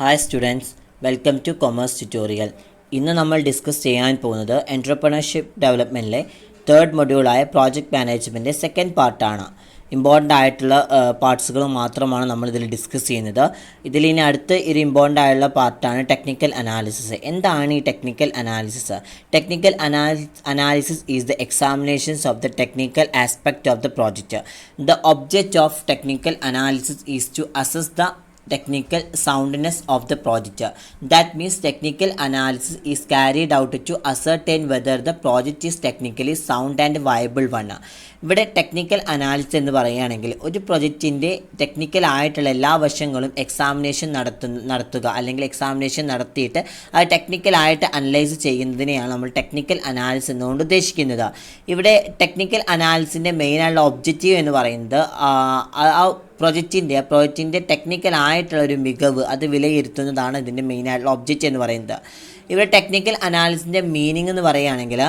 Hi students, welcome two commerce tutorial. ഇന്ന് നമ്മൾ discuss ചെയ്യാൻ പോകുന്നത് entrepreneurship ഡെവലപ്മെൻറ്റിലെ third മൊഡ്യൂളായ project management second പാർട്ടാണ്. ഇമ്പോർട്ടൻ്റ് ആയിട്ടുള്ള പാർട്സുകൾ മാത്രമാണ് നമ്മളിതിൽ ഡിസ്കസ് ചെയ്യുന്നത്. ഇതിലിനി അടുത്ത് ഒരു ഇമ്പോർട്ടൻ്റ് ആയിട്ടുള്ള പാർട്ടാണ് ടെക്നിക്കൽ അനാലിസിസ്. എന്താണ് ഈ technical analysis? Technical analysis is the examinations of the technical aspect of the project. The object of technical analysis is to assess the technical soundness of the project. That means technical analysis is carried out to ascertain whether the project is technically sound and viable one. ഇവിടെ technical analysis എന്ന് പറയുകയാണെങ്കിൽ ഒരു പ്രൊജക്റ്റിൻ്റെ technical ആയിട്ടുള്ള എല്ലാ വശങ്ങളും examination നടത്തുക അല്ലെങ്കിൽ examination നടത്തിയിട്ട് അത് ടെക്നിക്കലായിട്ട് അനലൈസ് ചെയ്യുന്നതിനെയാണ് നമ്മൾ ടെക്നിക്കൽ അനാലിസിസ് എന്നുകൊണ്ട് ഉദ്ദേശിക്കുന്നത്. ഇവിടെ ടെക്നിക്കൽ അനാലിസിൻ്റെ മെയിനായിട്ടുള്ള ഒബ്ജക്റ്റീവ് എന്ന് പറയുന്നത് പ്രോജക്റ്റിൻ്റെ ടെക്നിക്കലായിട്ടുള്ള ഒരു മികവ് അത് വിലയിരുത്തുന്നതാണ് ഇതിൻ്റെ മെയിനായിട്ടുള്ള ഒബ്ജക്റ്റ് എന്ന് പറയുന്നത്. ഇവിടെ ടെക്നിക്കൽ അനാലിസിൻ്റെ മീനിങ് എന്ന് പറയുകയാണെങ്കിൽ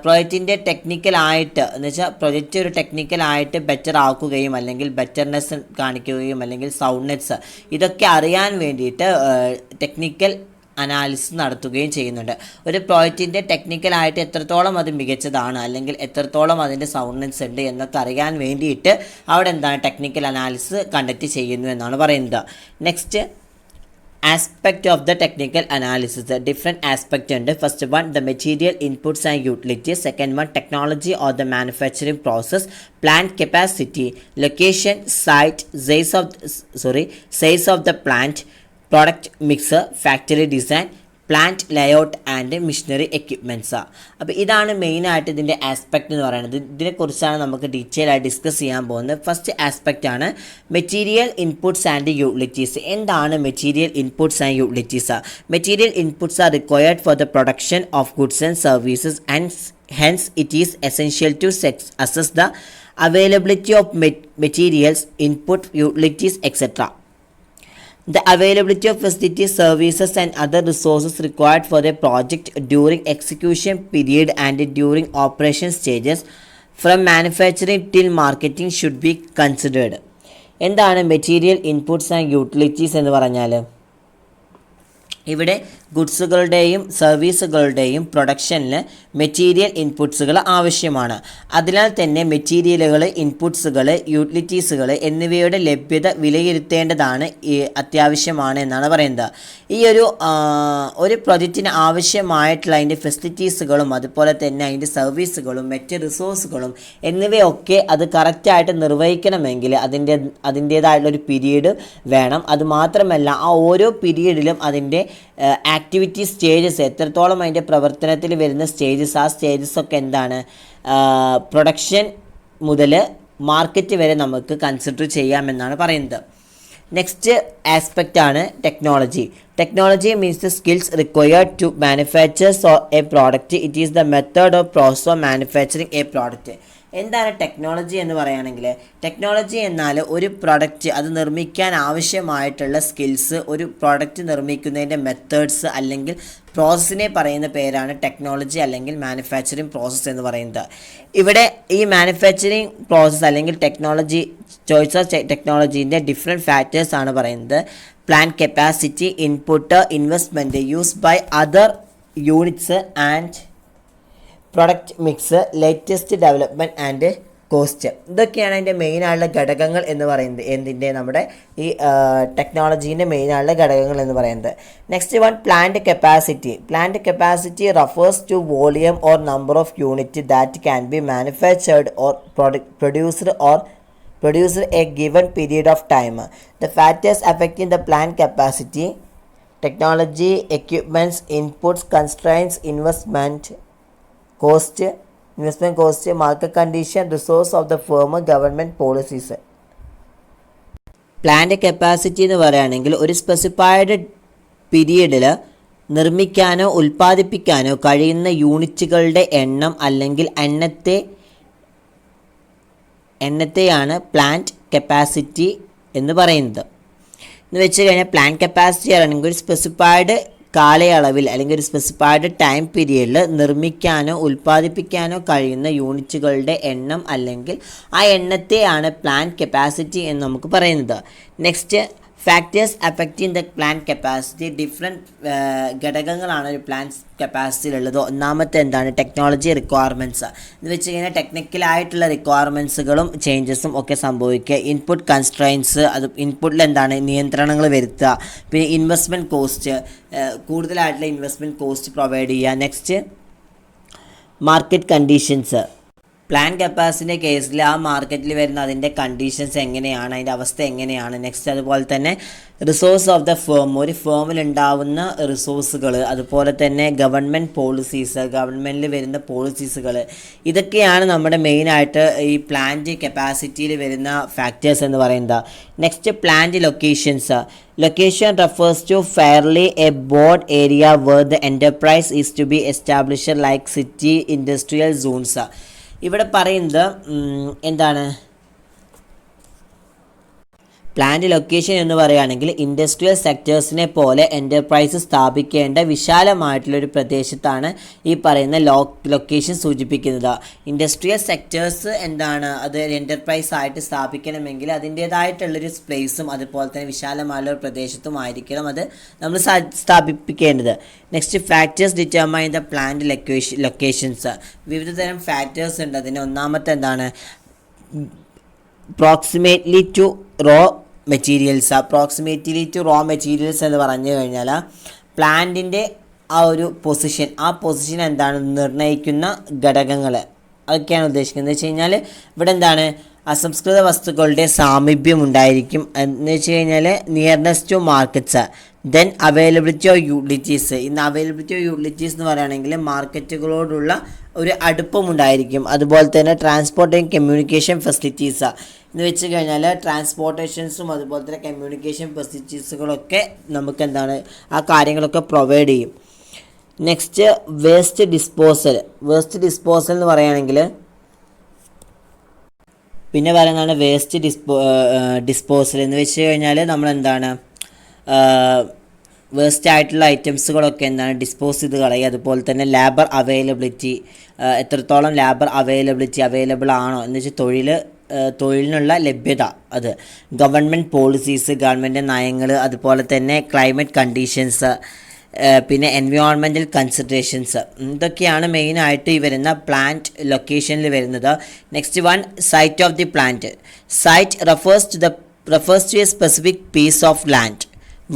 പ്രോജക്റ്റിൻ്റെ ടെക്നിക്കലായിട്ട് എന്ന് വെച്ചാൽ പ്രൊജക്റ്റ് ഒരു ടെക്നിക്കലായിട്ട് ബെറ്റർ ആക്കുകയും അല്ലെങ്കിൽ ബെറ്റർനെസ് കാണിക്കുകയും അല്ലെങ്കിൽ സൗണ്ട്നെസ് ഇതൊക്കെ അറിയാൻ വേണ്ടിയിട്ട് ടെക്നിക്കൽ അനാലിസിസ് നടത്തുകയും ചെയ്യുന്നുണ്ട്. ഒരു പ്രോജക്റ്റിൻ്റെ ടെക്നിക്കലായിട്ട് എത്രത്തോളം അത് മികച്ചതാണ് അല്ലെങ്കിൽ എത്രത്തോളം അതിൻ്റെ സൗണ്ട്നെസ് ഉണ്ട് എന്നൊക്കെ അറിയാൻ വേണ്ടിയിട്ട് അവിടെ എന്താണ് ടെക്നിക്കൽ അനാലിസിസ് കണ്ടക്ട് ചെയ്യുന്നു എന്നാണ് പറയുന്നത്. Next aspect of the technical analysis different aspect ഉണ്ട്. First one the material inputs and utilities. Second one technology or the manufacturing process, plant capacity, location, size of the plant, product mix, factory design, plant layout and machinery equipments. അപ്പോൾ ഇതാണ് മെയിനായിട്ട് ഇതിൻ്റെ aspect എന്ന് പറയുന്നത്. ഇതിനെക്കുറിച്ചാണ് നമുക്ക് detail ആയി discuss ചെയ്യാൻ പോകുന്നത്. ഫസ്റ്റ് ആസ്പെക്റ്റ് ആണ് മെറ്റീരിയൽ ഇൻപുട്സ് ആൻഡ് യൂട്ടിലിറ്റീസ്. എന്താണ് material inputs and utilities? Material inputs are required for the production of goods and services and hence it is essential to assess the availability of materials, input, utilities, etc. The availability of facilities, services and other resources required for the project during execution period and during operation stages from manufacturing till marketing should be considered. എന്താണ് material inputs and utilities എന്ന് പറഞ്ഞാൽ? ഇവിടെ ഗുഡ്സുകളുടെയും സർവീസുകളുടെയും പ്രൊഡക്ഷനിൽ material ഇൻപുട്സുകൾ ആവശ്യമാണ്. അതിനാൽ തന്നെ മെറ്റീരിയലുകൾ, ഇൻപുട്സുകൾ, യൂട്ടിലിറ്റീസുകൾ എന്നിവയുടെ ലഭ്യത വിലയിരുത്തേണ്ടതാണ് അത്യാവശ്യമാണ് എന്നാണ് പറയുന്നത്. ഈ ഒരു പ്രൊജക്റ്റിന് ആവശ്യമായിട്ടുള്ള അതിൻ്റെ ഫെസിലിറ്റീസുകളും അതുപോലെ തന്നെ അതിൻ്റെ സർവീസുകളും മറ്റ് റിസോഴ്സുകളും എന്നിവയൊക്കെ അത് കറക്റ്റായിട്ട് നിർവഹിക്കണമെങ്കിൽ അതിൻ്റേതായിട്ടുള്ളൊരു പീരീഡ് വേണം. അതുമാത്രമല്ല ആ ഓരോ പീരീഡിലും അതിൻ്റെ ആക്ടിവിറ്റി സ്റ്റേജസ് എത്രത്തോളം അതിൻ്റെ പ്രവർത്തനത്തിൽ വരുന്ന സ്റ്റേജസ്, ആ സ്റ്റേജസൊക്കെ എന്താണ് പ്രൊഡക്ഷൻ മുതൽ മാർക്കറ്റ് വരെ നമുക്ക് കൺസിഡർ ചെയ്യാമെന്നാണ് പറയുന്നത്. നെക്സ്റ്റ് ആസ്പെക്റ്റ് ആണ് technology. Technology means the skills required to manufacture a product. It is the method of process of manufacturing a product. എന്താണ് ടെക്നോളജി എന്ന് പറയുകയാണെങ്കിൽ, ടെക്നോളജി എന്നാൽ ഒരു പ്രൊഡക്റ്റ് അത് നിർമ്മിക്കാൻ ആവശ്യമായിട്ടുള്ള സ്കിൽസ്, ഒരു പ്രൊഡക്റ്റ് നിർമ്മിക്കുന്നതിൻ്റെ മെത്തേഡ്സ് അല്ലെങ്കിൽ പ്രോസസ്സിനെ പറയുന്ന പേരാണ് ടെക്നോളജി അല്ലെങ്കിൽ മാനുഫാക്ചറിങ് പ്രോസസ്സ് എന്ന് പറയുന്നത്. ഇവിടെ ഈ മാനുഫാക്ചറിങ് പ്രോസസ്സ് അല്ലെങ്കിൽ ടെക്നോളജി, ചോയ്സ് ഓഫ് ടെക്നോളജീൻ്റെ ഡിഫറെൻറ്റ് ഫാക്ടേഴ്സ് ആണ് പറയുന്നത്. Plant capacity, input, investment, use by other units and product mix, latest development and cost. ഇതൊക്കെയാണ് അതിൻ്റെ മെയിനായുള്ള ഘടകങ്ങൾ എന്ന് പറയുന്നത്. നമ്മുടെ ഈ ടെക്നോളജീൻ്റെ മെയിനായുള്ള ഘടകങ്ങൾ എന്ന് പറയുന്നത്. Next one plant capacity. Plant capacity refers to volume or number of unit that can be manufactured or produced a given period of time. The factors affecting the plant capacity: technology, equipments, inputs, constraints, investment cost, market condition, resource of the firm, government policies. Plant capacity എന്ന് പറയുകയാണെങ്കിൽ ഒരു specified പീരിയഡിൽ നിർമ്മിക്കാനോ ഉൽപ്പാദിപ്പിക്കാനോ കഴിയുന്ന യൂണിറ്റുകളുടെ എണ്ണം അല്ലെങ്കിൽ എണ്ണത്തെയാണ് plant capacity എന്ന് പറയുന്നത്. എന്ന് വെച്ച് കഴിഞ്ഞാൽ പ്ലാന്റ് കപ്പാസിറ്റി ആണെങ്കിൽ ഒരു സ്പെസിഫൈഡ് കാലയളവിൽ അല്ലെങ്കിൽ ഒരു സ്പെസിഫൈഡ് ടൈം പീരിയഡിൽ നിർമ്മിക്കാനോ ഉൽപ്പാദിപ്പിക്കാനോ കഴിയുന്ന യൂണിറ്റുകളുടെ എണ്ണം അല്ലെങ്കിൽ ആ എണ്ണത്തെയാണ് പ്ലാന്റ് കപ്പാസിറ്റി എന്ന് നമുക്ക് പറയുന്നത്. Next factors affecting the plant capacity. Different ഘടകങ്ങളാണ് ഒരു പ്ലാന്റ് കപ്പാസിറ്റിയിലുള്ളത്. ഒന്നാമത്തെ എന്താണ്, ടെക്നോളജി റിക്വയർമെൻറ്റ്സ് എന്ന് വെച്ച് കഴിഞ്ഞാൽ ടെക്നിക്കലായിട്ടുള്ള റിക്വയർമെൻറ്റ്സുകളും ചേഞ്ചസും ഒക്കെ സംഭവിക്കുക. ഇൻപുട്ട് കൺസ്ട്രെയിൻസ്, അത് ഇൻപുട്ടിൽ എന്താണ് നിയന്ത്രണങ്ങൾ വരുത്തുക. പിന്നെ ഇൻവെസ്റ്റ്മെൻറ്റ് കോസ്റ്റ്, കൂടുതലായിട്ടുള്ള ഇൻവെസ്റ്റ്മെൻറ്റ് കോസ്റ്റ് പ്രൊവൈഡ് ചെയ്യുക. Next market conditions. പ്ലാന്റ് കപ്പാസിറ്റിൻ്റെ കേസിൽ ആ മാർക്കറ്റിൽ വരുന്ന അതിൻ്റെ കണ്ടീഷൻസ് എങ്ങനെയാണ്, അതിൻ്റെ അവസ്ഥ എങ്ങനെയാണ്. നെക്സ്റ്റ് അതുപോലെ തന്നെ റിസോഴ്സ് ഓഫ് ദ ഫേം, ഒരു ഫേമിൽ ഉണ്ടാവുന്ന റിസോഴ്സുകൾ, അതുപോലെ തന്നെ ഗവൺമെൻറ് പോളിസീസ്, ഗവൺമെൻറ്റിൽ വരുന്ന പോളിസീസുകൾ, ഇതൊക്കെയാണ് നമ്മുടെ മെയിനായിട്ട് ഈ പ്ലാന്റ് കപ്പാസിറ്റിയിൽ വരുന്ന ഫാക്ടേഴ്സ് എന്ന് പറയുന്നത്. Next plant locations. Location refers to fairly a broad area where the enterprise is to be established like city, industrial zones. ഇവിടെ പറയുന്നത് എന്താണ്, പ്ലാന്റ് ലൊക്കേഷൻ എന്ന് പറയുകയാണെങ്കിൽ ഇൻഡസ്ട്രിയൽ സെക്ടേഴ്സിനെ പോലെ എൻ്റർപ്രൈസ് സ്ഥാപിക്കേണ്ട വിശാലമായിട്ടുള്ളൊരു പ്രദേശത്താണ് ഈ പറയുന്ന ലൊക്കേഷൻ സൂചിപ്പിക്കുന്നത്. ഇൻഡസ്ട്രിയൽ സെക്ടേഴ്സ് എന്താണ്, അത് എൻ്റർപ്രൈസ് ആയിട്ട് സ്ഥാപിക്കണമെങ്കിൽ അതിൻ്റേതായിട്ടുള്ളൊരു സ്പേസും അതുപോലെ തന്നെ വിശാലമായുള്ള പ്രദേശത്തും ആയിരിക്കണം അത് നമ്മൾ സ്ഥാപിപ്പിക്കേണ്ടത്. Next factors determine the plant locations. വിവിധ തരം ഫാക്ടേഴ്സ് ഉണ്ട്. അതിന് ഒന്നാമത്തെ എന്താണ്, proximately to raw materials. Proximately to raw materials എന്ന് പറഞ്ഞു കഴിഞ്ഞാൽ പ്ലാന്റിൻ്റെ ആ ഒരു പൊസിഷൻ, ആ പൊസിഷൻ എന്താണ് നിർണ്ണയിക്കുന്ന ഘടകങ്ങൾ, അതൊക്കെയാണ് ഉദ്ദേശിക്കുന്നത്. എന്ന് വെച്ച് കഴിഞ്ഞാൽ ഇവിടെ എന്താണ്, അസംസ്കൃത വസ്തുക്കളുടെ സാമീപ്യം ഉണ്ടായിരിക്കും. എന്ന് വെച്ച് കഴിഞ്ഞാൽ nearness to markets. Then availability of utilities. ഇന്ന് അവൈലബിലിറ്റി ഓഫ് യൂട്ടിലിറ്റീസ് എന്ന് പറയുകയാണെങ്കിൽ മാർക്കറ്റുകളോടുള്ള ഒരു അടുപ്പമുണ്ടായിരിക്കും. അതുപോലെ തന്നെ ട്രാൻസ്പോർട്ട് ആൻഡ് കമ്മ്യൂണിക്കേഷൻ ഫെസിലിറ്റീസ് എന്ന് വെച്ച് കഴിഞ്ഞാൽ ട്രാൻസ്പോർട്ടേഷൻസും അതുപോലെ തന്നെ കമ്മ്യൂണിക്കേഷൻ ഫെസിലിറ്റീസുകളൊക്കെ നമുക്ക് എന്താണ്, ആ കാര്യങ്ങളൊക്കെ പ്രൊവൈഡ് ചെയ്യും. Next waste disposal. Waste disposal എന്ന് പറയുകയാണെങ്കിൽ പിന്നെ പറയുന്നതാണ് വേസ്റ്റ് ഡിസ്പോസൽ എന്ന് വെച്ച് കഴിഞ്ഞാൽ നമ്മളെന്താണ്, വേസ്റ്റ് ആയിട്ടുള്ള ഐറ്റംസുകളൊക്കെ എന്താണ് ഡിസ്പോസ് ചെയ്ത് കളയുക. അതുപോലെ തന്നെ ലേബർ അവൈലബിലിറ്റി, എത്രത്തോളം ലേബർ അവൈലബിൾ ആണോ എന്ന് വെച്ചാൽ തൊഴിലിനുള്ള ലഭ്യത, അത് ഗവൺമെൻറ് പോളിസീസ്, ഗവൺമെൻറ് നയങ്ങൾ, അതുപോലെ തന്നെ ക്ലൈമറ്റ് കണ്ടീഷൻസ്, പിന്നെ എൻവയോൺമെൻറ്റൽ കൺസിഡറേഷൻസ്, ഇതൊക്കെയാണ് മെയിനായിട്ട് ഈ വരുന്ന പ്ലാന്റ് ലൊക്കേഷനിൽ വരുന്നത്. Next one, site of the plant. Site refers to a specific piece of land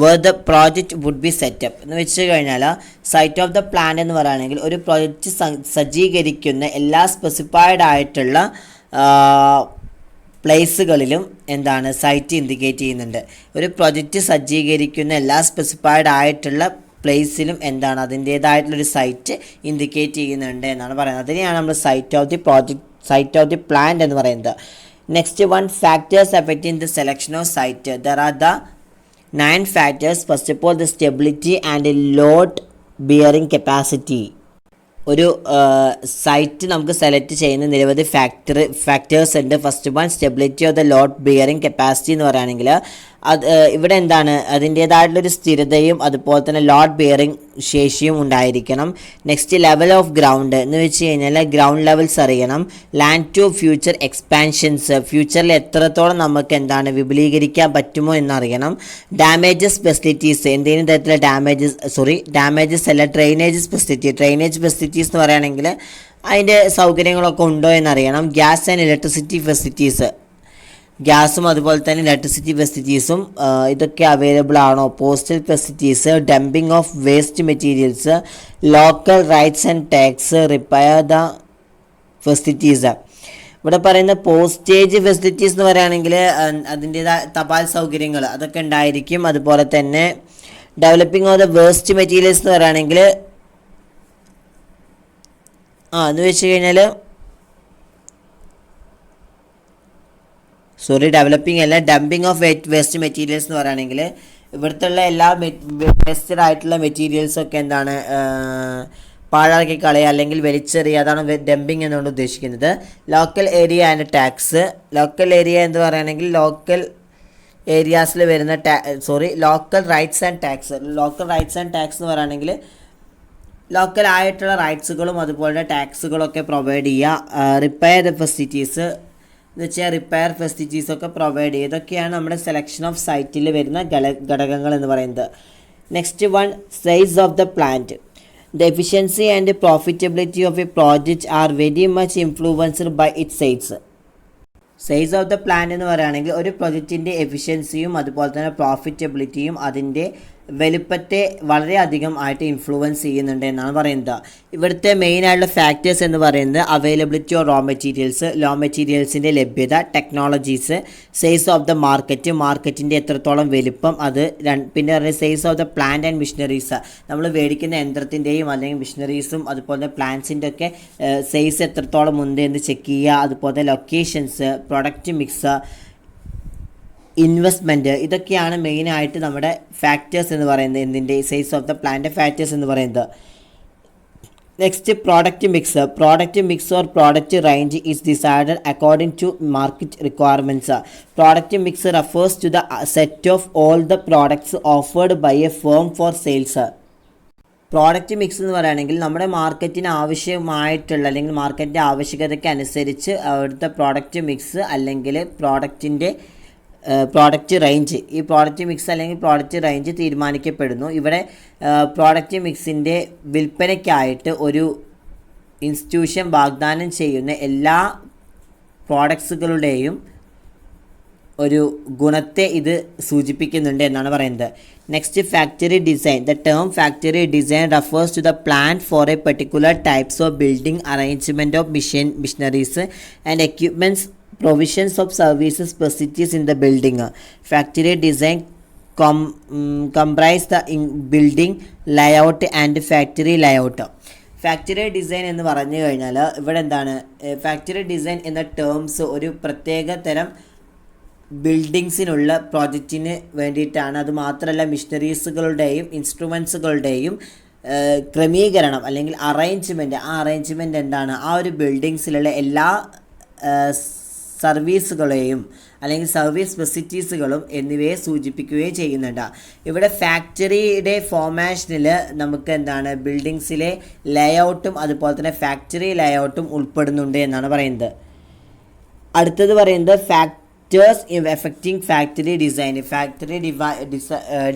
where the project would be set up. എന്ന് വെച്ച് കഴിഞ്ഞാൽ സൈറ്റ് ഓഫ് ദ പ്ലാന്റ് എന്ന് പറയുകയാണെങ്കിൽ ഒരു പ്രോജക്റ്റ് സജ്ജീകരിക്കുന്ന എല്ലാ സ്പെസിഫൈഡ് ആയിട്ടുള്ള പ്ലേസുകളിലും എന്താണ് സൈറ്റ് ഇൻഡിക്കേറ്റ് ചെയ്യുന്നുണ്ട്. ഒരു പ്രൊജക്റ്റ് സജ്ജീകരിക്കുന്ന എല്ലാ സ്പെസിഫൈഡ് ആയിട്ടുള്ള പ്ലേസിലും എന്താണ് അതിൻ്റേതായിട്ടുള്ളൊരു സൈറ്റ് ഇൻഡിക്കേറ്റ് ചെയ്യുന്നുണ്ട് എന്നാണ് പറയുന്നത്. അതിനെയാണ് നമ്മൾ സൈറ്റ് ഓഫ് ദി പ്ലാന്റ് എന്ന് പറയുന്നത്. Next one, factors affecting the selection of site. There are the 9 factors. First of all, the stability and load bearing capacity. ഒരു സൈറ്റ് നമുക്ക് സെലക്ട് ചെയ്യുന്ന നിരവധി ഫാക്ടേഴ്സ് ഉണ്ട്. First one, stability of the load bearing capacity എന്ന് പറയുകയാണെങ്കിൽ അത് ഇവിടെ എന്താണ് അതിൻ്റേതായിട്ടുള്ളൊരു സ്ഥിരതയും അതുപോലെ തന്നെ ലോഡ് ബിയറിംഗ് ശേഷിയും ഉണ്ടായിരിക്കണം. നെക്സ്റ്റ്, ലെവൽ ഓഫ് ഗ്രൗണ്ട് എന്ന് വെച്ച് കഴിഞ്ഞാൽ ഗ്രൗണ്ട് ലെവൽസ് അറിയണം. ലാൻഡ് ടു ഫ്യൂച്ചർ എക്സ്പാൻഷൻസ്, ഫ്യൂച്ചറിൽ എത്രത്തോളം നമുക്ക് എന്താണ് വിപുലീകരിക്കാൻ പറ്റുമോ എന്നറിയണം. ഡാമേജസ് ഫെസിലിറ്റീസ്, എന്തെങ്കിലും തരത്തിലുള്ള ഡാമേജസ് അല്ല, ഡ്രെയിനേജ് ഫെസിലിറ്റീസ് എന്ന് പറയുകയാണെങ്കിൽ അതിൻ്റെ സൗകര്യങ്ങളൊക്കെ ഉണ്ടോ എന്നറിയണം. ഗ്യാസ് ആൻഡ് ഇലക്ട്രിസിറ്റി ഫെസിലിറ്റീസ്, ഗ്യാസും അതുപോലെ തന്നെ ഇലക്ട്രിസിറ്റി ഫെസിലിറ്റീസും ഇതൊക്കെ അവൈലബിൾ ആണോ. Postal facilities, dumping of waste materials, local rights and tax, repair the facilities. ഇവിടെ പറയുന്ന പോസ്റ്റേജ് ഫെസിലിറ്റീസ് എന്ന് പറയുകയാണെങ്കിൽ അതിൻ്റേതായ തപാൽ സൗകര്യങ്ങൾ അതൊക്കെ ഉണ്ടായിരിക്കും. അതുപോലെ തന്നെ developing of the waste materials എന്ന് പറയുകയാണെങ്കിൽ എന്ന് വെച്ച് കഴിഞ്ഞാൽ ഡെവലപ്പിംഗ് അല്ല, ഡംപിങ് ഓഫ് വേസ്റ്റ് മെറ്റീരിയൽസ് എന്ന് പറയുകയാണെങ്കിൽ ഇവിടുത്തെ എല്ലാ വേസ്റ്റഡ് ആയിട്ടുള്ള മെറ്റീരിയൽസൊക്കെ എന്താണ് പാഴാക്കി കളയുക അല്ലെങ്കിൽ വലിച്ചെറിയുക, അതാണ് ഡംപിങ് എന്നുകൊണ്ട് ഉദ്ദേശിക്കുന്നത്. Local area and tax. Local area എന്ന് പറയുകയാണെങ്കിൽ ലോക്കൽ ഏരിയാസിൽ വരുന്ന local rights and tax. Local rights and tax എന്ന് പറയുകയാണെങ്കിൽ ലോക്കലായിട്ടുള്ള റൈറ്റ്സുകളും അതുപോലെ ടാക്സുകളൊക്കെ പ്രൊവൈഡ് ചെയ്യുക. റിപ്പയർ ദ ഫെസിലിറ്റീസ്, എന്ന് വെച്ചാൽ റിപ്പയർ ഫെസിലിറ്റീസൊക്കെ പ്രൊവൈഡ് ചെയ്യുക. ഇതൊക്കെയാണ് നമ്മുടെ സെലക്ഷൻ ഓഫ് സൈറ്റിൽ വരുന്ന ഘടകങ്ങൾ എന്ന് പറയുന്നത്. Next one, size of the plant. The efficiency and profitability of a project are very much influenced by its size. Size of the plant എന്ന് പറയുകയാണെങ്കിൽ ഒരു പ്രൊജക്റ്റിൻ്റെ എഫിഷ്യൻസിയും അതുപോലെ തന്നെ പ്രോഫിറ്റബിലിറ്റിയും അതിൻ്റെ വലുപ്പത്തെ വളരെയധികം ആയിട്ട് ഇൻഫ്ലുവൻസ് ചെയ്യുന്നുണ്ട് എന്നാണ് പറയുന്നത്. ഇവിടുത്തെ മെയിനായിട്ടുള്ള ഫാക്ടേഴ്സ് എന്ന് പറയുന്നത് അവൈലബിലിറ്റി ഓഫ് റോ മെറ്റീരിയൽസിൻ്റെ ലഭ്യത, ടെക്നോളജീസ്, സൈസ് ഓഫ് ദ മാർക്കറ്റിൻ്റെ എത്രത്തോളം വലുപ്പം, അത് പിന്നെ പറയുന്നത് size of the plant and missionaries. നമ്മൾ മേടിക്കുന്ന യന്ത്രത്തിൻ്റെയും അല്ലെങ്കിൽ മിഷനറീസും അതുപോലെ തന്നെ പ്ലാന്റ്സിൻ്റെ ഒക്കെ സൈസ് എത്രത്തോളം ഉണ്ട് എന്ന് ചെക്ക് ചെയ്യുക. അതുപോലെ ലൊക്കേഷൻസ്, പ്രൊഡക്റ്റ് മിക്സ്, ഇൻവെസ്റ്റ്മെൻറ്റ്, ഇതൊക്കെയാണ് മെയിനായിട്ട് നമ്മുടെ ഫാക്ടേഴ്സ് എന്ന് പറയുന്നത്, എന്തിൻ്റെ size of the plant factors എന്ന് പറയുന്നത്. Next, product mix or product range is decided according to market requirements. Product mix refers to the set of all the products offered by a firm for sales. Product mix എന്ന് പറയുകയാണെങ്കിൽ നമ്മുടെ മാർക്കറ്റിന് ആവശ്യമായിട്ടുള്ള അല്ലെങ്കിൽ മാർക്കറ്റിൻ്റെ ആവശ്യകതയ്ക്ക് അനുസരിച്ച് അവിടുത്തെ പ്രോഡക്റ്റ് മിക്സ് അല്ലെങ്കിൽ product range, ഈ പ്രോഡക്റ്റ് മിക്സ് അല്ലെങ്കിൽ പ്രോഡക്റ്റ് റേഞ്ച് തീരുമാനിക്കപ്പെടുന്നു. ഇവിടെ പ്രോഡക്റ്റ് മിക്സിൻ്റെ വിൽപ്പനയ്ക്കായിട്ട് ഒരു ഇൻസ്റ്റിറ്റ്യൂഷൻ വാഗ്ദാനം ചെയ്യുന്ന എല്ലാ പ്രോഡക്ട്സുകളുടെയും ഒരു ഗുണത്തെ ഇത് സൂചിപ്പിക്കുന്നുണ്ട് എന്നാണ് പറയുന്നത്. Next, factory design. The term factory design refers to the plan for a particular types of building, arrangement of machineries and equipments, provisions of services, facilities in the building. Factory design comprise the building layout and factory layout. Factory design എന്ന് പറഞ്ഞു കഴിഞ്ഞാൽ ഇവിടെ എന്താണ്, factory design എന്ന terms ഒരു പ്രത്യേക തരം ബിൽഡിങ്സിനുള്ള പ്രോജക്റ്റിന് വേണ്ടിയിട്ടാണ്. അത് മാത്രമല്ല മിഷനറീസുകളുടെയും ഇൻസ്ട്രുമെൻസുകളുടെയും ക്രമീകരണം അല്ലെങ്കിൽ അറേഞ്ച്മെൻറ്റ് എന്താണ്, ആ ഒരു ബിൽഡിങ്സിലുള്ള എല്ലാ സർവീസുകളെയും അല്ലെങ്കിൽ സർവീസ് ഫെസിലിറ്റീസുകളും എന്നിവയെ സൂചിപ്പിക്കുകയും ചെയ്യുന്നുണ്ട്. ഇവിടെ ഫാക്ടറിയുടെ ഫോർമേഷനിൽ നമുക്ക് എന്താണ് ബിൽഡിങ്സിലെ ലേഔട്ടും അതുപോലെ തന്നെ ഫാക്ടറി ലേഔട്ടും ഉൾപ്പെടുന്നുണ്ട് എന്നാണ് പറയുന്നത്. അടുത്തത് പറയുന്നത് ഫാക്ടേഴ്സ് എഫക്റ്റിംഗ് ഫാക്ടറി ഡിസൈൻ.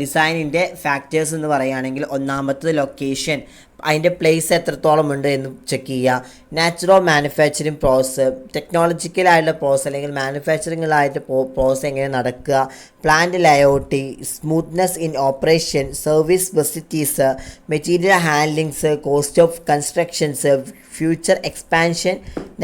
ഡിസൈനിൻ്റെ ഫാക്ടേഴ്സ് എന്ന് പറയുകയാണെങ്കിൽ ഒന്നാമത്തത് ലൊക്കേഷൻ, അതിൻ്റെ പ്ലേസ് എത്രത്തോളം ഉണ്ട് എന്ന് ചെക്ക് ചെയ്യുക. നാച്ചുറൽ മാനുഫാക്ചറിങ് പ്രോസസ്സ്, ടെക്നോളജിക്കലായിട്ടുള്ള പ്രോസസ്സ് അല്ലെങ്കിൽ മാനുഫാക്ചറിങ്ങിലായിട്ട് പ്രോസസ്സ് എങ്ങനെ നടക്കുക, plant layout, smoothness in operation, service facilities, material handlings, cost of constructions, future expansion,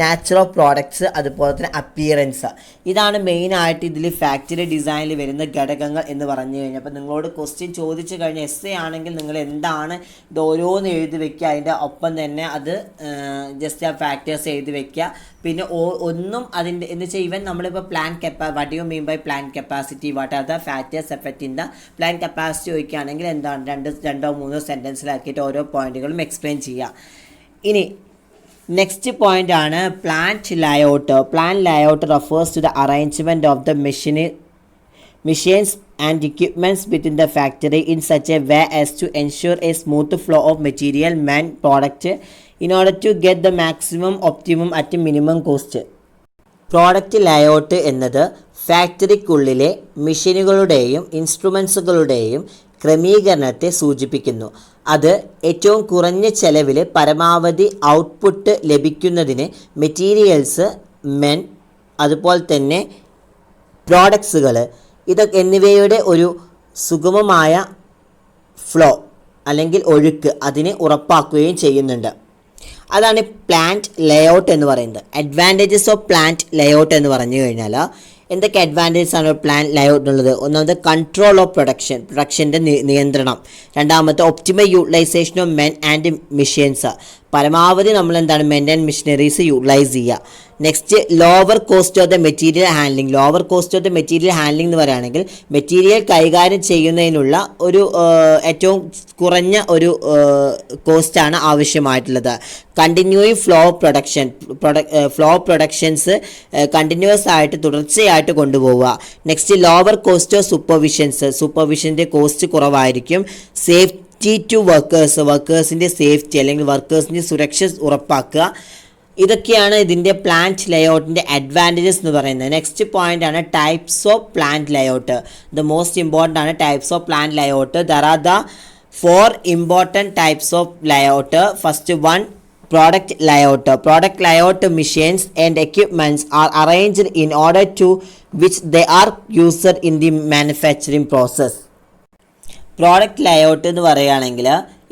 natural products, അതുപോലെ തന്നെ അപ്പിയറൻസ്. ഇതാണ് മെയിനായിട്ട് ഇതിൽ ഫാക്ടറി ഡിസൈനിൽ വരുന്ന ഘടകങ്ങൾ എന്ന് പറഞ്ഞു കഴിഞ്ഞാൽ. അപ്പോൾ നിങ്ങളോട് ക്വസ്റ്റ്യൻ ചോദിച്ചു കഴിഞ്ഞാൽ എസ്സേ ആണെങ്കിൽ നിങ്ങൾ എന്താണ് ഇത് ഓരോന്ന് എഴുതി വെക്കുക, അതിൻ്റെ ഒപ്പം തന്നെ അത് ജസ്റ്റ് ആ ഫാക്ടേഴ്സ് എഴുതി വെക്കുക. പിന്നെ ഒന്നും അതിൻ്റെ എന്ന് വെച്ചാൽ ഈവൻ നമ്മളിപ്പോൾ what you mean by plan capacity, what are the factors effect in the plan capacity ചോദിക്കുകയാണെങ്കിൽ എന്താണ് രണ്ടോ മൂന്നോ സെൻറ്റൻസിലാക്കിയിട്ട് ഓരോ പോയിന്റുകളും എക്സ്പ്ലെയിൻ ചെയ്യുക. ഇനി നെക്സ്റ്റ് പോയിന്റ് ആണ് plant layout. Plant layout refers to the arrangement of the machines and equipments within the factory in such a way as to ensure a smooth flow of material, man, product in order to get the optimum at a minimum cost. Product layout എന്നത് ഫാക്ടറിക്കുള്ളിലെ മെഷീനുകളുടെയും ഇൻസ്ട്രുമെൻസുകളുടെയും ക്രമീകരണത്തെ സൂചിപ്പിക്കുന്നു. അത് ഏറ്റവും കുറഞ്ഞ ചെലവിൽ പരമാവധി output ലഭിക്കുന്നതിന് materials, men, അതുപോലെ തന്നെ പ്രോഡക്ട്സുകൾ എന്നിവയുടെ ഒരു സുഗമമായ ഫ്ലോ അല്ലെങ്കിൽ ഒഴുക്ക് അതിനെ ഉറപ്പാക്കുകയും ചെയ്യുന്നുണ്ട്. അതാണ് പ്ലാന്റ് ലേഔട്ട് എന്ന് പറയുന്നത്. അഡ്വാൻറ്റേജസ് ഓഫ് പ്ലാന്റ് ലേഔട്ട് എന്ന് പറഞ്ഞു കഴിഞ്ഞാൽ എന്തൊക്കെ അഡ്വാൻറ്റേജസ് ആണ് പ്ലാന്റ് ലേഔട്ടിനുള്ളത്? ഒന്നാമത് കൺട്രോൾ ഓഫ് പ്രൊഡക്ഷൻ്റെ നിയന്ത്രണം. രണ്ടാമത്തെ optimal utilization of men and machines, പരമാവധി നമ്മൾ എന്താണ് മെൻ ആൻഡ് മെഷീനറീസ് യൂട്ടിലൈസ് ചെയ്യുക. Next, lower cost of the material handling. Lower cost of the material handling എന്ന് പറയുകയാണെങ്കിൽ മെറ്റീരിയൽ കൈകാര്യം ചെയ്യുന്നതിനുള്ള ഒരു ഏറ്റവും കുറഞ്ഞ ഒരു കോസ്റ്റാണ് ആവശ്യമായിട്ടുള്ളത്. കണ്ടിന്യൂയിങ് ഫ്ലോ പ്രൊഡക്ഷൻസ് കണ്ടിന്യൂസ് ആയിട്ട് തുടർച്ചയായിട്ട് കൊണ്ടുപോവുക. നെക്സ്റ്റ്, ലോവർ കോസ്റ്റ് ഓഫ് സൂപ്പർവിഷൻ്റെ കോസ്റ്റ് കുറവായിരിക്കും. സേഫ്റ്റി ടു വർക്കേഴ്സിൻ്റെ സേഫ്റ്റി അല്ലെങ്കിൽ വർക്കേഴ്സിൻ്റെ സുരക്ഷ ഉറപ്പാക്കുക. ഇതൊക്കെയാണ് ഇതിൻ്റെ പ്ലാന്റ് ലേഔട്ടിൻ്റെ അഡ്വാൻറ്റേജസ് എന്ന് പറയുന്നത്. നെക്സ്റ്റ് പോയിന്റ് ആണ് types of plant layout. The most important ആണ് types of plant layout. There are the 4 important types of layout. First one, product layout. Product layout machines and equipments are arranged in order to which they are used in the manufacturing process. Product layout എന്ന് പറയുകയാണെങ്കിൽ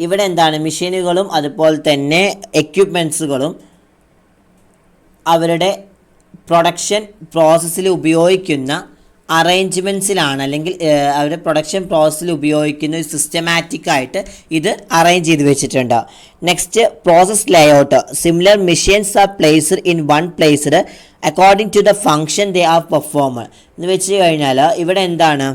ഇവിടെ എന്താണ്, മെഷീനുകളും അതുപോലെ തന്നെ എക്യുപ്മെൻറ്റ്സുകളും അവരുടെ production പ്രോസസ്സിൽ ഉപയോഗിക്കുന്ന അറേഞ്ച്മെൻറ്റ്സിലാണ്, അല്ലെങ്കിൽ അവരുടെ പ്രൊഡക്ഷൻ പ്രോസസ്സിൽ ഉപയോഗിക്കുന്ന ഒരു സിസ്റ്റമാറ്റിക് ആയിട്ട് ഇത് അറേഞ്ച് ചെയ്ത് വെച്ചിട്ടുണ്ട്. Next, process layout. Similar machines are placed in one placed according to the function they are perform. എന്ന് വെച്ച് കഴിഞ്ഞാൽ ഇവിടെ എന്താണ്,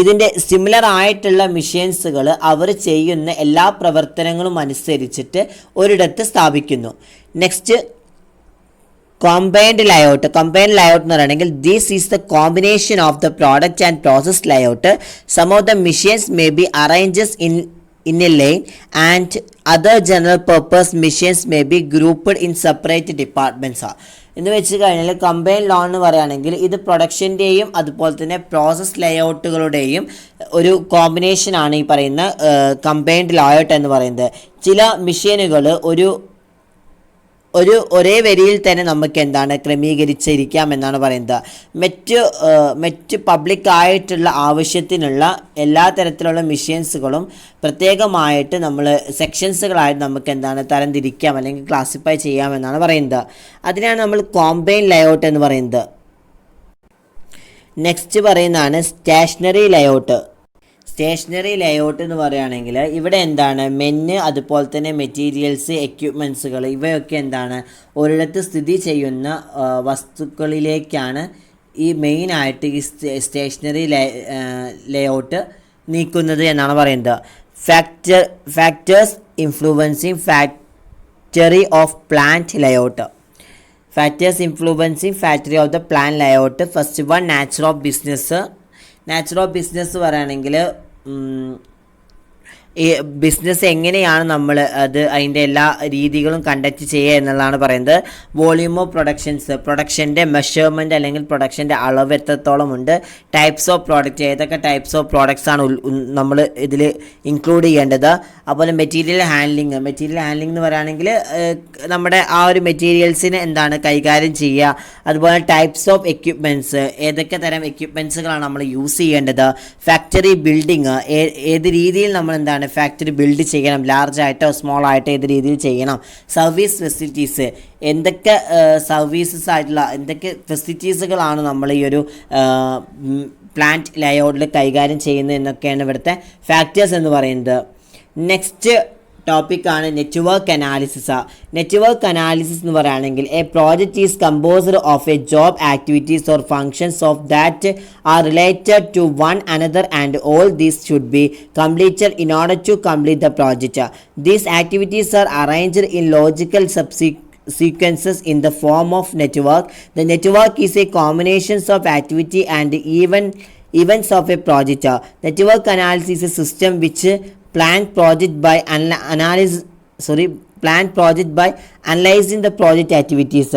ഇതിൻ്റെ സിമിലർ ആയിട്ടുള്ള മെഷീൻസുകൾ അവർ ചെയ്യുന്ന എല്ലാ പ്രവർത്തനങ്ങളും അനുസരിച്ചിട്ട് ഒരിടത്ത് സ്ഥാപിക്കുന്നു. Next, combined layout. Combined layout എന്ന് പറയുകയാണെങ്കിൽ this is the combination of the product and process layout. Some of the machines may be arranged in a lane and other general purpose machines may be grouped in separate departments. എന്ന് വെച്ച് കഴിഞ്ഞാൽ combine law എന്ന് പറയുകയാണെങ്കിൽ ഇത് പ്രൊഡക്ഷൻ്റെയും അതുപോലെ തന്നെ process ലേഔട്ടുകളുടെയും ഒരു കോമ്പിനേഷനാണ് ഈ പറയുന്ന കമ്പൈൻഡ് ലേഔട്ട് എന്ന് പറയുന്നത്. ചില മെഷീനുകൾ ഒരേ വരിയിൽ തന്നെ നമുക്ക് എന്താണ് ക്രമീകരിച്ചിരിക്കാം എന്നാണ് പറയുന്നത്. മറ്റ് പബ്ലിക്കായിട്ടുള്ള ആവശ്യത്തിനുള്ള എല്ലാ തരത്തിലുള്ള മെഷീൻസുകളും പ്രത്യേകമായിട്ട് നമ്മൾ സെക്ഷൻസുകളായിട്ട് നമുക്ക് എന്താണ് തരംതിരിക്കാം അല്ലെങ്കിൽ ക്ലാസിഫൈ ചെയ്യാമെന്നാണ് പറയുന്നത്. അതിനാണ് നമ്മൾ കോമ്പൈൻ ലേഔട്ട് എന്ന് പറയുന്നത്. നെക്സ്റ്റ് പറയുന്നതാണ് സ്റ്റേഷനറി ലേഔട്ട്. സ്റ്റേഷനറി ലേഔട്ട് എന്ന് പറയുകയാണെങ്കിൽ ഇവിടെ എന്താണ്, മെന്ന് അതുപോലെ തന്നെ മെറ്റീരിയൽസ്, എക്യുപ്മെൻറ്റ്സുകൾ ഇവയൊക്കെ എന്താണ് ഒരിടത്ത് സ്ഥിതി ചെയ്യുന്ന വസ്തുക്കളിലേക്കാണ് ഈ മെയിനായിട്ട് ഈ സ്റ്റേഷനറി ലേഔട്ട് നീക്കുന്നത് എന്നാണ് പറയുന്നത്. Factors influencing factory of plant layout. Factors influencing factory of the plant layout. First one, nature of business. Nature of business പറയുകയാണെങ്കിൽ ഈ ബിസിനസ് എങ്ങനെയാണ് നമ്മൾ അതിൻ്റെ എല്ലാ രീതികളും കണ്ടക്ട് ചെയ്യുക എന്നുള്ളതാണ് പറയുന്നത്. വോളിയൂം ഓഫ് പ്രൊഡക്ഷൻ്റെ മെഷർമെൻറ്റ് അല്ലെങ്കിൽ പ്രൊഡക്ഷൻ്റെ അളവ് എത്രത്തോളം ഉണ്ട്. ടൈപ്സ് ഓഫ് പ്രോഡക്റ്റ്, ഏതൊക്കെ ടൈപ്സ് ഓഫ് പ്രോഡക്റ്റ്സ് ആണ് നമ്മൾ ഇതിൽ ഇൻക്ലൂഡ് ചെയ്യേണ്ടത്. അതുപോലെ മെറ്റീരിയൽ ഹാൻഡ്ലിങ് എന്ന് പറയുകയാണെങ്കിൽ നമ്മുടെ ആ ഒരു മെറ്റീരിയൽസിനെ എന്താണ് കൈകാര്യം ചെയ്യുക. അതുപോലെ ടൈപ്സ് ഓഫ് എക്യുപ്മെൻറ്റ്സ്, ഏതൊക്കെ തരം എക്യുപ്മെൻറ്റ്സുകളാണ് നമ്മൾ യൂസ് ചെയ്യേണ്ടത്. ഫാക്ടറി ബിൽഡിങ്, ഏത് രീതിയിൽ നമ്മൾ എന്താണ് ഫാക്ടറി ബിൽഡ് ചെയ്യണം, ലാർജ് ആയിട്ടോ സ്മോൾ ആയിട്ടോ ഏത് രീതിയിൽ ചെയ്യണം. സർവീസ് ഫെസിലിറ്റീസ്, എന്തൊക്കെ സർവീസസ് ആയിട്ടുള്ള എന്തൊക്കെ ഫെസിലിറ്റീസുകളാണ് നമ്മൾ ഈ ഒരു പ്ലാന്റ് ലേഔട്ടിൽ കൈകാര്യം ചെയ്യുന്നത് എന്നൊക്കെയാണ് ഇവിടുത്തെ ഫാക്ടേഴ്സ് എന്ന് പറയുന്നത്. നെക്സ്റ്റ് ടോപ്പിക്കാണ് നെറ്റ്വർക്ക് അനാലിസിസ്. നെറ്റ്വർക്ക് അനാലിസിസ് എന്ന് പറയുകയാണെങ്കിൽ a project is composed of a job activities or functions of that are related to one another and all these should be completed in order to complete the project. These activities are arranged in logical sequences in the form of network. The network is a combination of activity and events of a project. Network analysis is a system which plan project by analyzing the project activities.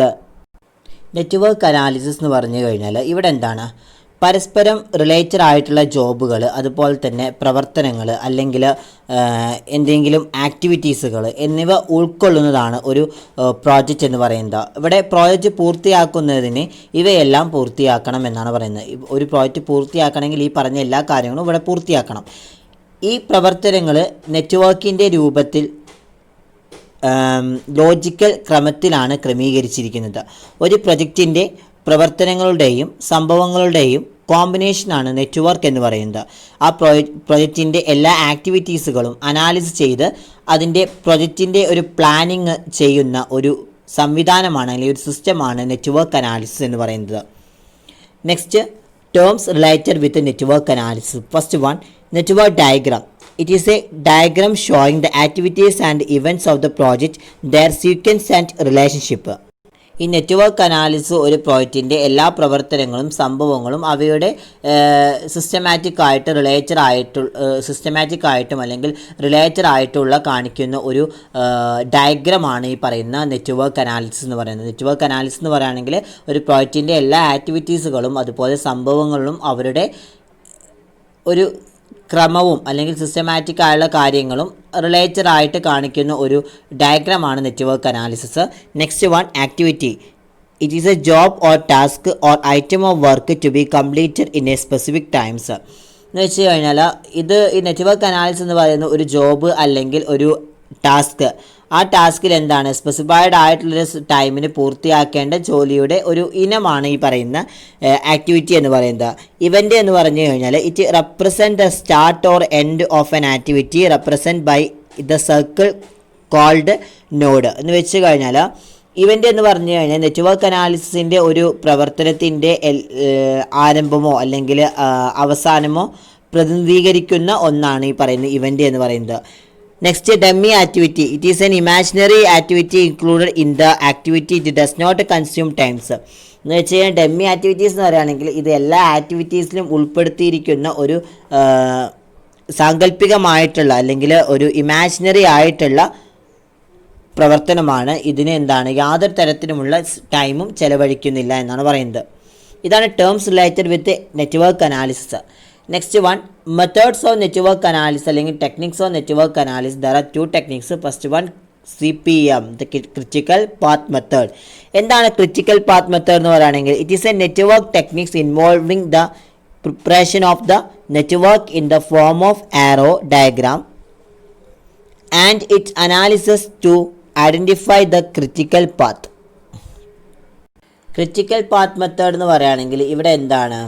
Network analysis എന്ന് പറഞ്ഞു കഴിഞ്ഞാൽ ഇവിടെ എന്താണ്, പരസ്പരം related ആയിട്ടുള്ള ജോബുകൾ, അതുപോലെ തന്നെ പ്രവർത്തനങ്ങൾ അല്ലെങ്കിൽ എന്തെങ്കിലും ആക്ടിവിറ്റീസുകൾ എന്നിവ ഉൾക്കൊള്ളുന്നതാണ് ഒരു പ്രോജക്റ്റ് എന്ന് പറയുന്നത്. ഇവിടെ പ്രോജക്റ്റ് പൂർത്തിയാക്കുന്നതിന് ഇവയെല്ലാം പൂർത്തിയാക്കണം എന്നാണ് പറയുന്നത്. ഒരു പ്രോജക്റ്റ് പൂർത്തിയാക്കണമെങ്കിൽ ഈ പറഞ്ഞ എല്ലാ കാര്യങ്ങളും ഇവിടെ പൂർത്തിയാക്കണം. ഈ പ്രവർത്തനങ്ങൾ നെറ്റ്വർക്കിൻ്റെ രൂപത്തിൽ ലോജിക്കൽ ക്രമത്തിലാണ് ക്രമീകരിച്ചിരിക്കുന്നത്. ഒരു പ്രൊജക്റ്റിൻ്റെ പ്രവർത്തനങ്ങളുടെയും സംഭവങ്ങളുടെയും കോമ്പിനേഷനാണ് നെറ്റ്വർക്ക് എന്ന് പറയുന്നത്. ആ പ്രൊജക്റ്റിൻ്റെ എല്ലാ ആക്ടിവിറ്റീസുകളും അനാലിസ് ചെയ്ത് അതിൻ്റെ പ്രൊജക്റ്റിൻ്റെ ഒരു പ്ലാനിങ് ചെയ്യുന്ന ഒരു സംവിധാനമാണ് അല്ലെങ്കിൽ ഒരു സിസ്റ്റമാണ് നെറ്റ്വർക്ക് അനാലിസിസ് എന്ന് പറയുന്നത്. Next, terms related with network analysis. First one, network diagram. It is a diagram showing the activities and events of the project, their sequence and relationship. ഈ നെറ്റ്വർക്ക് അനാലിസിസ് ഒരു പ്രോജക്റ്റിൻ്റെ എല്ലാ പ്രവർത്തനങ്ങളും സംഭവങ്ങളും അവയുടെ സിസ്റ്റമാറ്റിക് ആയിട്ടും അല്ലെങ്കിൽ റിലേറ്റഡ് ആയിട്ടുള്ള കാണിക്കുന്ന ഒരു ഡയഗ്രമാണ് ഈ പറയുന്ന നെറ്റ്വർക്ക് അനാലിസിസ് എന്ന് പറയുന്നത്. നെറ്റ്വർക്ക് അനാലിസിസ് എന്ന് പറയുകയാണെങ്കിൽ ഒരു പ്രോജക്റ്റിൻ്റെ എല്ലാ ആക്ടിവിറ്റീസുകളും അതുപോലെ സംഭവങ്ങളും അവരുടെ ഒരു ക്രമവും അല്ലെങ്കിൽ സിസ്റ്റമാറ്റിക് ആയുള്ള കാര്യങ്ങളും റിലേറ്റഡ് ആയിട്ട് കാണിക്കുന്ന ഒരു ഡയഗ്രമാണ് network analysis. Next one, activity. It is a job or task or item of work to be completed in a specific times. എന്ന് വെച്ച് കഴിഞ്ഞാൽ ഈ നെറ്റ്വർക്ക് അനാലിസിസ് എന്ന് പറയുന്ന ഒരു ജോബ് അല്ലെങ്കിൽ ഒരു ടാസ്ക്, ആ ടാസ്കിൽ എന്താണ് സ്പെസിഫൈഡ് ആയിട്ടുള്ളൊരു ടൈമിന് പൂർത്തിയാക്കേണ്ട ജോലിയുടെ ഒരു ഇനമാണ് ഈ പറയുന്ന ആക്ടിവിറ്റി എന്ന് പറയുന്നത്. ഇവൻ്റ് എന്ന് പറഞ്ഞു കഴിഞ്ഞാൽ it represent the start or end of an activity represent by the circle called node. എന്ന് വെച്ച് കഴിഞ്ഞാൽ ഇവൻ്റ് എന്ന് പറഞ്ഞു കഴിഞ്ഞാൽ നെറ്റ്വർക്ക് അനാലിസിസിൻ്റെ ഒരു പ്രവർത്തനത്തിൻ്റെ ആരംഭമോ അല്ലെങ്കിൽ അവസാനമോ പ്രതിനിധീകരിക്കുന്ന ഒന്നാണ് ഈ പറയുന്ന ഇവൻ്റ് എന്ന് പറയുന്നത്. Next, dummy activity. It is an imaginary activity included in the activity. It does not consume times. എന്ന് വെച്ച് കഴിഞ്ഞാൽ ഡമ്മി ആക്ടിവിറ്റീസ് എന്ന് പറയുകയാണെങ്കിൽ ഇത് എല്ലാ ആക്ടിവിറ്റീസിലും ഉൾപ്പെടുത്തിയിരിക്കുന്ന ഒരു സാങ്കല്പികമായിട്ടുള്ള അല്ലെങ്കിൽ ഒരു ഇമാജിനറി ആയിട്ടുള്ള പ്രവർത്തനമാണ്. ഇതിന് എന്താണ് യാതൊരു തരത്തിലുമുള്ള ടൈമും ചെലവഴിക്കുന്നില്ല എന്നാണ് പറയുന്നത്. ഇതാണ് terms related with network analysis. Next one, methods of network analysis അല്ലെങ്കിൽ techniques of network analysis. There are 2 techniques. First one CPM, the critical path method. എന്താണ് ക്രിറ്റിക്കൽ പാത്ത് മെത്തേഡ് എന്ന് പറയുകയാണെങ്കിൽ it is a network techniques involving the preparation of the network in the form of arrow diagram and its analysis to identify the critical path. Critical path method എന്ന് പറയുകയാണെങ്കിൽ ഇവിടെ എന്താണ്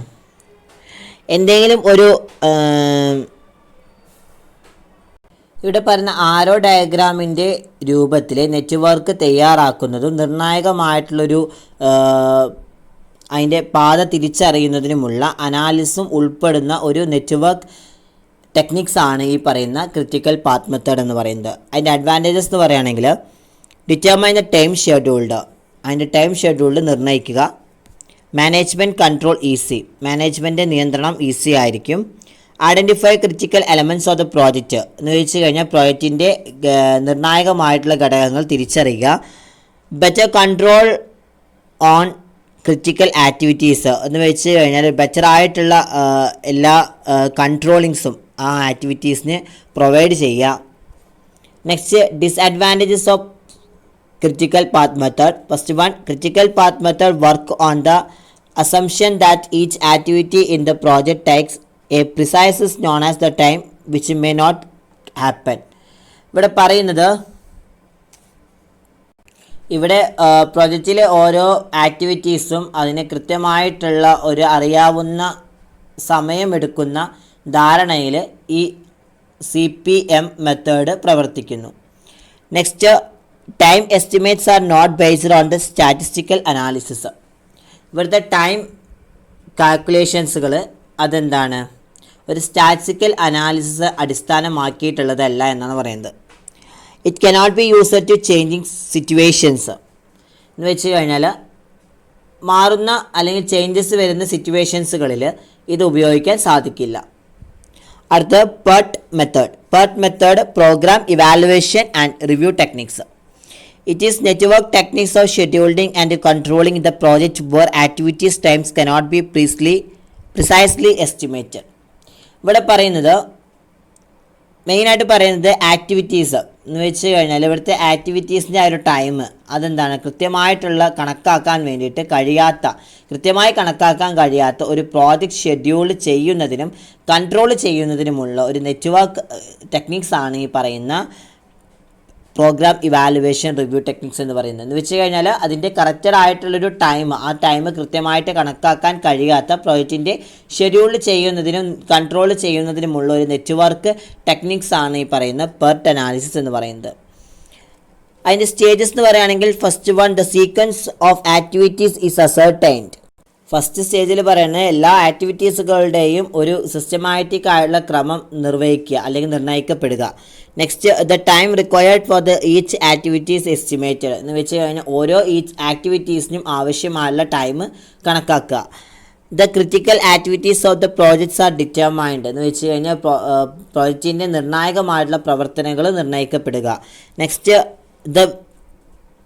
എന്തെങ്കിലും ഒരു ഇവിടെ പറയുന്ന ആരോ ഡയഗ്രാമിൻ്റെ രൂപത്തിൽ നെറ്റ്വർക്ക് തയ്യാറാക്കുന്നതും നിർണായകമായിട്ടുള്ളൊരു അതിൻ്റെ പാത തിരിച്ചറിയുന്നതിനുമുള്ള അനാലിസും ഉൾപ്പെടുന്ന ഒരു നെറ്റ്വർക്ക് ടെക്നിക്സ് ആണ് ഈ പറയുന്ന ക്രിറ്റിക്കൽ പാത്ത് മെത്തേഡ് എന്ന് പറയുന്നത്. അതിൻ്റെ അഡ്വാൻറ്റേജസ് എന്ന് പറയുകയാണെങ്കിൽ ഡിറ്റർമൈൻ ദ ടൈം ഷെഡ്യൂൾഡ്, അതിൻ്റെ ടൈം ഷെഡ്യൂൾഡ് നിർണ്ണയിക്കുക. മാനേജ്മെൻറ്റ് കൺട്രോൾ ഈസി, മാനേജ്മെൻറ്റ് നിയന്ത്രണം ഈസി ആയിരിക്കും. Identify critical elements of the project എന്ന് വെച്ച് കഴിഞ്ഞാൽ പ്രോജക്റ്റിൻ്റെ നിർണായകമായിട്ടുള്ള ഘടകങ്ങൾ തിരിച്ചറിയുക. Better control on critical activities എന്ന് വെച്ച് കഴിഞ്ഞാൽ ബെറ്ററായിട്ടുള്ള എല്ലാ കൺട്രോളിങ്സും ആ ആക്ടിവിറ്റീസിന് പ്രൊവൈഡ് ചെയ്യുക. Next, disadvantages of critical path method. First one, critical path method work on the assumption that each activity in the project takes a precise is known as the time which may not happen. ഇവിടെ പറയുന്നത് ഇവിടെ പ്രോജക്റ്റിലെ ഓരോ ആക്ടിവിറ്റീസും അതിന് കൃത്യമായിട്ടുള്ള ഒരു അറിയാവുന്ന സമയമെടുക്കുന്ന ധാരണയിൽ ഈ CPM മെത്തേഡ് പ്രവർത്തിക്കുന്നു. Next, time estimates are not based on the statistical analysis. ഇവിടുത്തെ ടൈം കാൽക്കുലേഷൻസുകൾ അതെന്താണ് ഒരു സ്റ്റാറ്റിസ്റ്റിക്കൽ അനാലിസിസ് അടിസ്ഥാനമാക്കിയിട്ടുള്ളതല്ല എന്നാണ് പറയുന്നത്. It cannot be used to changing situations എന്ന് വെച്ച് കഴിഞ്ഞാൽ മാറുന്ന അല്ലെങ്കിൽ ചേഞ്ചസ് വരുന്ന സിറ്റുവേഷൻസുകളിൽ ഇത് ഉപയോഗിക്കാൻ സാധിക്കില്ല. അടുത്ത PERT method programme evaluation and review techniques. It is network techniques of scheduling and controlling the project where activities times cannot be precisely estimated. ഇവിടെ പറയുന്നത് മെയിനായിട്ട് പറയുന്നത് ആക്ടിവിറ്റീസ് എന്ന് വെച്ച് കഴിഞ്ഞാൽ ഇവിടുത്തെ ആക്ടിവിറ്റീസിൻ്റെ ആ ഒരു ടൈം അതെന്താണ് കൃത്യമായി കണക്കാക്കാൻ കഴിയാത്ത ഒരു പ്രോജക്റ്റ് ഷെഡ്യൂൾ ചെയ്യുന്നതിനും കൺട്രോൾ ചെയ്യുന്നതിനുമുള്ള ഒരു നെറ്റ്വർക്ക് ടെക്നിക്സ് ആണ് ഈ പറയുന്ന പ്രോഗ്രാം ഇവാലുവേഷൻ റിവ്യൂ ടെക്നിക്സ് എന്ന് പറയുന്നത്. എന്ന് വെച്ച് കഴിഞ്ഞാൽ അതിൻ്റെ കറക്റ്റഡ് ആയിട്ടുള്ളൊരു ടൈം ആ ടൈം കൃത്യമായിട്ട് കണക്കാക്കാൻ കഴിയാത്ത പ്രോജക്റ്റിൻ്റെ ഷെഡ്യൂൾ ചെയ്യുന്നതിനും കൺട്രോൾ ചെയ്യുന്നതിനുമുള്ള ഒരു നെറ്റ്വർക്ക് ടെക്നിക്സ് ആണ് ഈ പറയുന്ന PERT അനാലിസിസ് എന്ന് പറയുന്നത്. അതിൻ്റെ സ്റ്റേജസ് എന്ന് പറയുകയാണെങ്കിൽ first one, the sequence of activities is ascertained. First സ്റ്റേജിൽ പറയുന്നത് എല്ലാ ആക്ടിവിറ്റീസുകളുടെയും ഒരു സിസ്റ്റമാറ്റിക് ആയിട്ടുള്ള ക്രമം നിർവഹിക്കുക അല്ലെങ്കിൽ നിർണ്ണയിക്കപ്പെടുക. Next the time required for the each activities estimated എന്ന് വെച്ച് കഴിഞ്ഞാൽ ഓരോ ഈച്ച് ആക്ടിവിറ്റീസിനും ആവശ്യമായുള്ള ടൈം കണക്കാക്കുക. The critical activities of the projects are determined എന്ന് വെച്ച് കഴിഞ്ഞാൽ പ്രോജക്റ്റിൻ്റെ നിർണായകമായിട്ടുള്ള പ്രവർത്തനങ്ങൾ നിർണ്ണയിക്കപ്പെടുക. Next the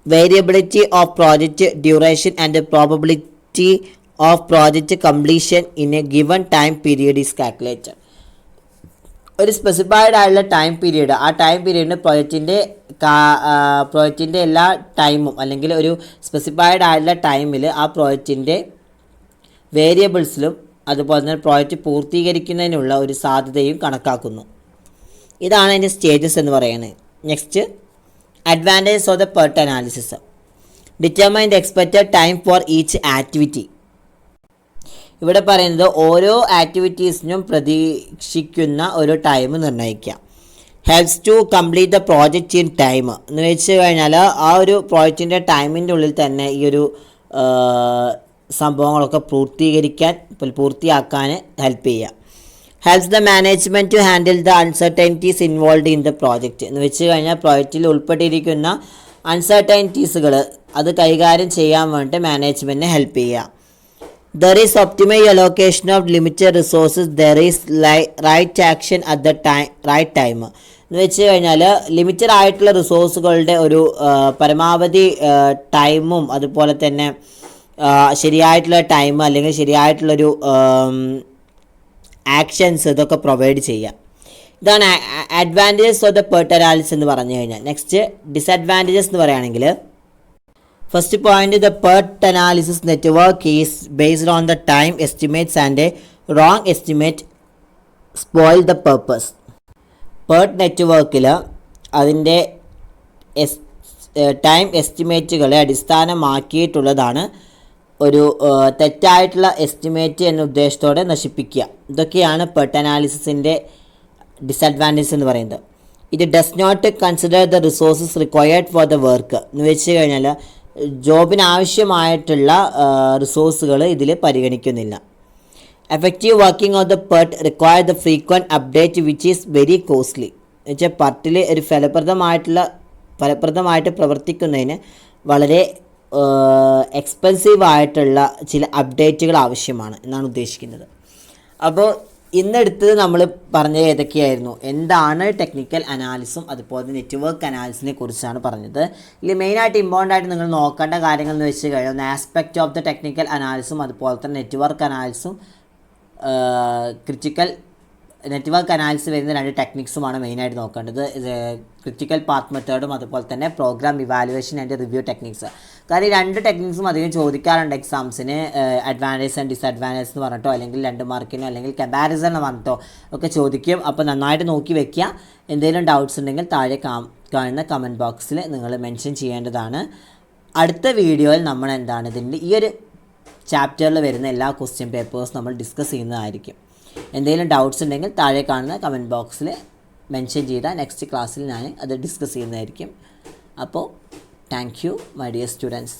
variability of project duration and probability of project completion in a given time period is calculated. ഒരു സ്പെസിഫൈഡ് ആയിട്ടുള്ള ടൈം പീരീഡ്, ആ ടൈം പീരീഡിന് പ്രോജക്റ്റിൻ്റെ എല്ലാ ടൈമും അല്ലെങ്കിൽ ഒരു സ്പെസിഫൈഡ് ആയിട്ടുള്ള ടൈമിൽ ആ പ്രോജക്റ്റിൻ്റെ വേരിയബിൾസിലും അതുപോലെ തന്നെ പ്രോജക്റ്റ് പൂർത്തീകരിക്കുന്നതിനുള്ള ഒരു സാധ്യതയും കണക്കാക്കുന്നു. ഇതാണ് അതിൻ്റെ സ്റ്റേജസ് എന്ന് പറയുന്നത്. Next advantages of the PERT analysis. Determine the expected time for each activity. ഇവിടെ പറയുന്നത് ഓരോ ആക്ടിവിറ്റീസിനും പ്രതീക്ഷിക്കുന്ന ഒരു ടൈം നിർണ്ണയിക്കാം. Helps to complete the project in time എന്ന് വെച്ച് കഴിഞ്ഞാൽ ആ ഒരു പ്രോജക്റ്റിൻ്റെ ടൈമിൻ്റെ ഉള്ളിൽ തന്നെ ഈ ഒരു സംഭവങ്ങളൊക്കെ പൂർത്തിയാക്കാൻ ഹെൽപ്പ് ചെയ്യുക. Helps the management to handle the uncertainties involve in the project എന്ന് വെച്ച് കഴിഞ്ഞാൽ പ്രോജക്റ്റിൽ ഉൾപ്പെട്ടിരിക്കുന്ന അൺസർട്ടനിറ്റീസുകൾ അത് കൈകാര്യം ചെയ്യാൻ വേണ്ടി മാനേജ്മെൻറ്റിനെ ഹെൽപ്പ് ചെയ്യുക. There is optimal allocation of limited resources, there is right action at the right time എന്ന് വെച്ച് കഴിഞ്ഞാൽ ലിമിറ്റഡ് ആയിട്ടുള്ള റിസോഴ്സുകളുടെ ഒരു പരമാവധി ടൈമും അതുപോലെ തന്നെ ശരിയായിട്ടുള്ള ടൈം അല്ലെങ്കിൽ ശരിയായിട്ടുള്ളൊരു ആക്ഷൻസ് ഇതൊക്കെ പ്രൊവൈഡ് ചെയ്യുക. ഇതാണ് advantages of the PERT analysis എന്ന് പറഞ്ഞു കഴിഞ്ഞാൽ. നെക്സ്റ്റ് ഡിസഡ്വാൻറ്റേജസ് എന്ന് പറയുകയാണെങ്കിൽ first point, the PERT analysis network is based on the time estimates and A wrong estimate spoil the purpose. PERT നെറ്റ്വർക്കിൽ അതിൻ്റെ ടൈം എസ്റ്റിമേറ്റുകളെ അടിസ്ഥാനമാക്കിയിട്ടുള്ളതാണ് ഒരു തെറ്റായിട്ടുള്ള എസ്റ്റിമേറ്റ് എന്ന ഉദ്ദേശത്തോടെ നശിപ്പിക്കുക. ഇതൊക്കെയാണ് PERT അനാലിസിസിൻ്റെ ഡിസഡ്വാൻറ്റേജസ് എന്ന് പറയുന്നത്. ഇത് does not consider the resources required for the work എന്ന് വെച്ച് കഴിഞ്ഞാൽ ജോബിന് ആവശ്യമായിട്ടുള്ള റിസോഴ്സുകൾ ഇതിൽ പരിഗണിക്കുന്നില്ല. Effective working of the PERT require the frequent update which is very costly എന്ന് വെച്ചാൽ PERTൽ ഒരു ഫലപ്രദമായിട്ട് പ്രവർത്തിക്കുന്നതിന് വളരെ എക്സ്പെൻസീവ് ആയിട്ടുള്ള ചില അപ്ഡേറ്റുകൾ ആവശ്യമാണ് എന്നാണ് ഉദ്ദേശിക്കുന്നത്. അപ്പോൾ ഇന്നെടുത്തത് നമ്മൾ പറഞ്ഞത് ഏതൊക്കെയായിരുന്നു, എന്താണ് ടെക്നിക്കൽ അനാലിസും അതുപോലെ നെറ്റ്വർക്ക് അനാലിസിനെ കുറിച്ചാണ് പറഞ്ഞത്. ഇതിൽ മെയിനായിട്ട് ഇമ്പോർട്ടൻ്റ് ആയിട്ട് നിങ്ങൾ നോക്കേണ്ട കാര്യങ്ങൾ എന്ന് വെച്ച് കഴിഞ്ഞാൽ ആസ്പെക്റ്റ് ഓഫ് ദ ടെക്നിക്കൽ അനാലിസും അതുപോലെ തന്നെ നെറ്റ്വർക്ക് അനാലിസും നെറ്റ്വർക്ക് അനാലിസിസ് വരുന്ന രണ്ട് ടെക്നിക്സുമാണ് മെയിനായിട്ട് നോക്കേണ്ടത്. ക്രിറ്റിക്കൽ പാത്ത് മെത്തേഡും അതുപോലെ തന്നെ programme evaluation and review techniques. കാരണം ഈ രണ്ട് ടെക്നിക്സും അധികം ചോദിക്കാറുണ്ട് എക്സാംസിന്. അഡ്വാൻറ്റേജ് ആൻഡ് ഡിസഡ്വാൻറ്റേജ് എന്ന് പറഞ്ഞിട്ടോ അല്ലെങ്കിൽ 2 മാർക്കിനോ അല്ലെങ്കിൽ കമ്പാരിസൺ എന്ന് പറഞ്ഞിട്ടോ ഒക്കെ ചോദിക്കും. അപ്പോൾ നന്നായിട്ട് നോക്കി വെക്കുക. എന്തെങ്കിലും ഡൗട്ട്സ് ഉണ്ടെങ്കിൽ താഴെ കാണുന്ന കമൻറ്റ് ബോക്സിൽ നിങ്ങൾ മെൻഷൻ ചെയ്യേണ്ടതാണ്. അടുത്ത വീഡിയോയിൽ നമ്മൾ എന്താണ് ഇതിൻ്റെ ഈ ഒരു ചാപ്റ്ററിൽ വരുന്ന എല്ലാ ക്വസ്റ്റ്യൻ പേപ്പേഴ്സും നമ്മൾ ഡിസ്കസ് ചെയ്യുന്നതായിരിക്കും. എന്തെങ്കിലും ഡൗട്ട്സ് ഉണ്ടെങ്കിൽ താഴെ കാണുന്ന കമൻറ്റ് ബോക്സിൽ മെൻഷൻ ചെയ്താൽ നെക്സ്റ്റ് ക്ലാസ്സിൽ ഞാൻ അത് ഡിസ്കസ് ചെയ്യുന്നതായിരിക്കും. അപ്പോൾ thank you my dear students.